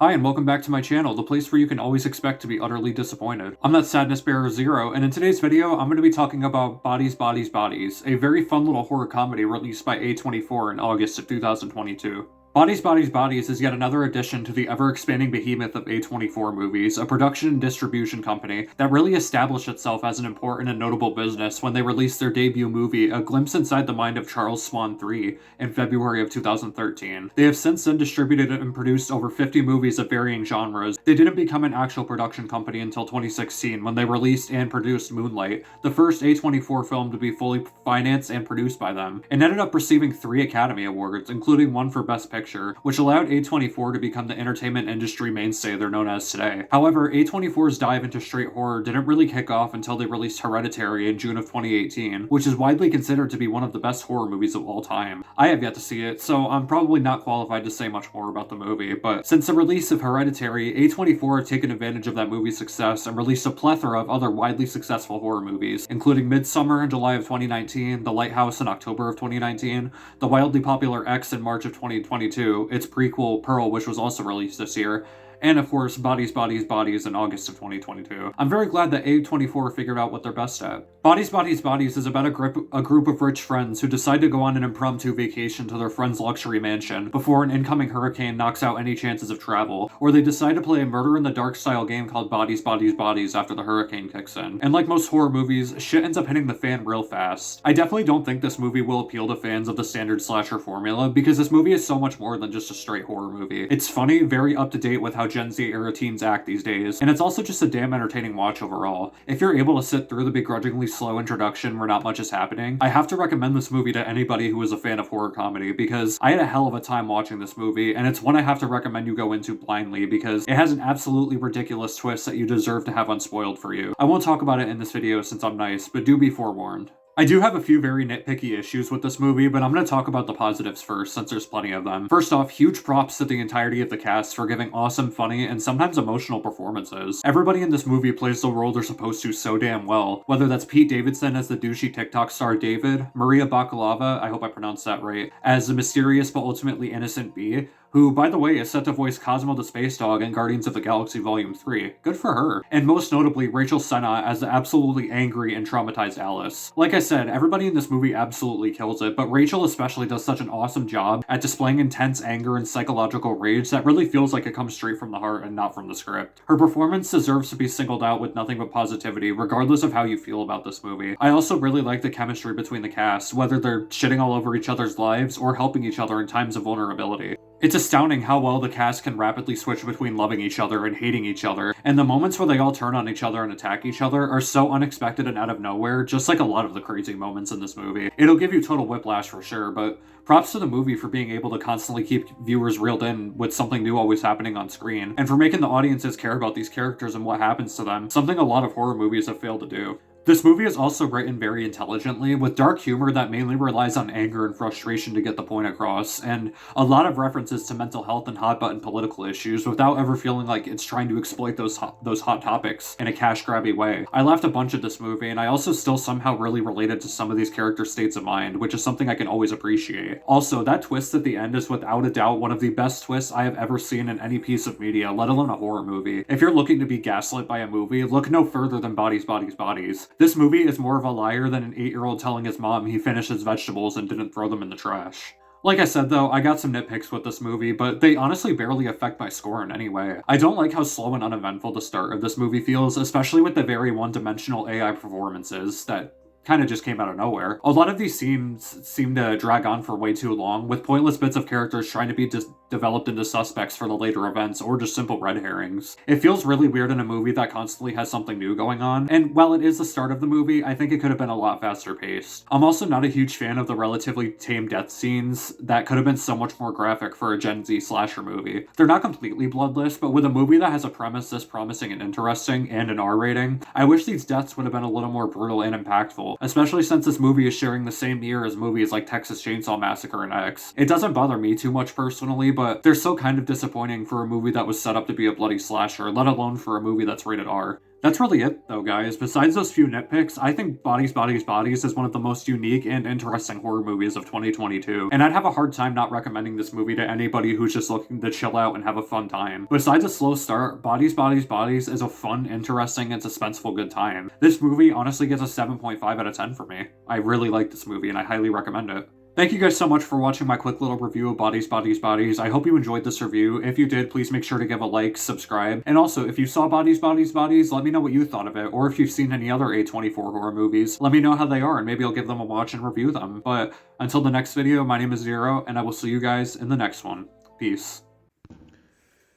Hi and welcome back to my channel, the place where you can always expect to be utterly disappointed. I'm that Sadness Bearer Zero, and in today's video, I'm going to be talking about Bodies, Bodies, Bodies, a very fun little horror comedy released by A24 in August of 2022. Bodies, Bodies, Bodies is yet another addition to the ever-expanding behemoth of A24 movies, a production and distribution company that really established itself as an important and notable business when they released their debut movie, A Glimpse Inside the Mind of Charles Swan III, in February of 2013. They have since then distributed and produced over 50 movies of varying genres. They didn't become an actual production company until 2016 when they released and produced Moonlight, the first A24 film to be fully financed and produced by them, and ended up receiving 3 Academy Awards, including one for Best Picture, which allowed A24 to become the entertainment industry mainstay they're known as today. However, A24's dive into straight horror didn't really kick off until they released Hereditary in June of 2018, which is widely considered to be one of the best horror movies of all time. I have yet to see it, so I'm probably not qualified to say much more about the movie, but since the release of Hereditary, A24 have taken advantage of that movie's success and released a plethora of other widely successful horror movies, including Midsommar in July of 2019, The Lighthouse in October of 2019, the wildly popular X in March of 2022, its prequel Pearl, which was also released this year, and of course Bodies, Bodies, Bodies in August of 2022. I'm very glad that A24 figured out what they're best at. Bodies, Bodies, Bodies is about a group of rich friends who decide to go on an impromptu vacation to their friend's luxury mansion before an incoming hurricane knocks out any chances of travel, or they decide to play a murder-in-the-dark style game called Bodies, Bodies, Bodies after the hurricane kicks in. And like most horror movies, shit ends up hitting the fan real fast. I definitely don't think this movie will appeal to fans of the standard slasher formula, because this movie is so much more than just a straight horror movie. It's funny, very up-to-date with how Gen Z era teens act these days, and it's also just a damn entertaining watch overall. If you're able to sit through the begrudgingly slow introduction where not much is happening, I have to recommend this movie to anybody who is a fan of horror comedy, because I had a hell of a time watching this movie, and it's one I have to recommend you go into blindly because it has an absolutely ridiculous twist that you deserve to have unspoiled for you. I won't talk about it in this video since I'm nice, but do be forewarned. I do have a few very nitpicky issues with this movie, but I'm going to talk about the positives first, since there's plenty of them. First off, huge props to the entirety of the cast for giving awesome, funny, and sometimes emotional performances. Everybody in this movie plays the role they're supposed to so damn well, whether that's Pete Davidson as the douchey TikTok star David, Maria Bakalova, I hope I pronounced that right, as the mysterious but ultimately innocent Bee, who, by the way, is set to voice Cosmo the Space Dog in Guardians of the Galaxy Volume 3. Good for her. And most notably, Rachel Sennott as the absolutely angry and traumatized Alice. Like I said, everybody in this movie absolutely kills it, but Rachel especially does such an awesome job at displaying intense anger and psychological rage that really feels like it comes straight from the heart and not from the script. Her performance deserves to be singled out with nothing but positivity, regardless of how you feel about this movie. I also really like the chemistry between the cast, whether they're shitting all over each other's lives or helping each other in times of vulnerability. It's astounding how well the cast can rapidly switch between loving each other and hating each other, and the moments where they all turn on each other and attack each other are so unexpected and out of nowhere, just like a lot of the crazy moments in this movie. It'll give you total whiplash for sure, but props to the movie for being able to constantly keep viewers reeled in with something new always happening on screen, and for making the audiences care about these characters and what happens to them, something a lot of horror movies have failed to do. This movie is also written very intelligently, with dark humor that mainly relies on anger and frustration to get the point across, and a lot of references to mental health and hot-button political issues without ever feeling like it's trying to exploit those hot topics in a cash-grabby way. I laughed a bunch at this movie, and I also still somehow really related to some of these characters' states of mind, which is something I can always appreciate. Also, that twist at the end is without a doubt one of the best twists I have ever seen in any piece of media, let alone a horror movie. If you're looking to be gaslit by a movie, look no further than Bodies, Bodies, Bodies. This movie is more of a liar than an 8-year-old telling his mom he finished his vegetables and didn't throw them in the trash. Like I said though, I got some nitpicks with this movie, but they honestly barely affect my score in any way. I don't like how slow and uneventful the start of this movie feels, especially with the very one-dimensional AI performances that kind of just came out of nowhere. A lot of these scenes seem to drag on for way too long, with pointless bits of characters trying to be developed into suspects for the later events, or just simple red herrings. It feels really weird in a movie that constantly has something new going on, and while it is the start of the movie, I think it could have been a lot faster paced. I'm also not a huge fan of the relatively tame death scenes that could have been so much more graphic for a Gen Z slasher movie. They're not completely bloodless, but with a movie that has a premise this promising and interesting, and an R rating, I wish these deaths would have been a little more brutal and impactful, especially since this movie is sharing the same year as movies like Texas Chainsaw Massacre and X. It doesn't bother me too much personally, but they're so kind of disappointing for a movie that was set up to be a bloody slasher, let alone for a movie that's rated R. That's really it, though, guys. Besides those few nitpicks, I think Bodies, Bodies, Bodies is one of the most unique and interesting horror movies of 2022, and I'd have a hard time not recommending this movie to anybody who's just looking to chill out and have a fun time. Besides a slow start, Bodies, Bodies, Bodies is a fun, interesting, and suspenseful good time. This movie honestly gets a 7.5 out of 10 for me. I really like this movie, and I highly recommend it. Thank you guys so much for watching my quick little review of Bodies, Bodies, Bodies. I hope you enjoyed this review. If you did, please make sure to give a like, subscribe, and also, if you saw Bodies, Bodies, Bodies, let me know what you thought of it, or if you've seen any other A24 horror movies, let me know how they are, and maybe I'll give them a watch and review them. But until the next video, my name is Zero, and I will see you guys in the next one. Peace.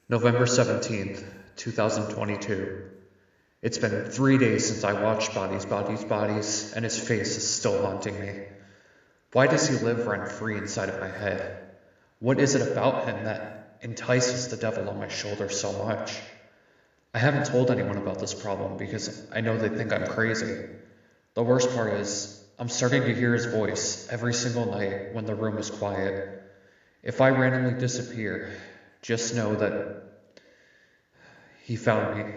November 17th, 2022. It's been 3 days since I watched Bodies, Bodies, Bodies, and his face is still haunting me. Why does he live rent-free inside of my head? What is it about him that entices the devil on my shoulder so much? I haven't told anyone about this problem because I know they think I'm crazy. The worst part is, I'm starting to hear his voice every single night when the room is quiet. If I randomly disappear, just know that he found me.